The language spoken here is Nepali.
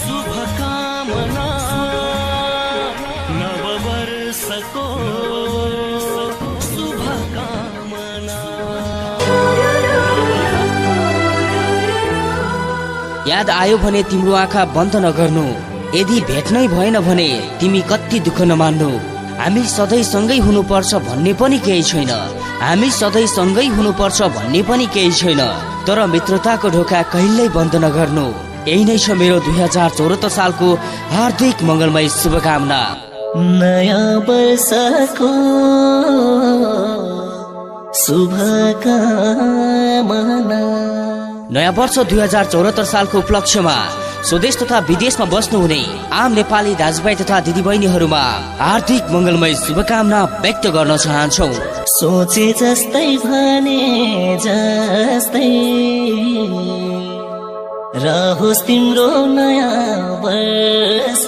शुभकामना नववर्षको शुभकामना। याद आयो भने तिम्रो आँखा बन्द नगर्नु, यदि भेट्नै भएन भने तिमी कति दुःख नमान्नु। हामी सधैँ सँगै हुनुपर्छ भन्ने पनि केही छैन, हामी सधैँ सँगै हुनुपर्छ भन्ने पनि केही छैन, तर मित्रताको ढोका कहिल्यै बन्द नगर्नु। यही नै छ मेरो 2074 सालको हार्दिक मङ्गलमय शुभकामना। नयाँ वर्षको शुभकामना। नयाँ वर्ष 2074 सालको उपलक्ष्यमा स्वदेश तथा विदेशमा बस्नुहुने आम नेपाली दाजुभाइ तथा दिदीबहिनीहरूमा हार्दिक मङ्गलमय शुभकामना व्यक्त गर्न चाहन्छौँ। सोचे जस्तै भने जस्तै रहोस् तिम्रो नयाँ वर्ष।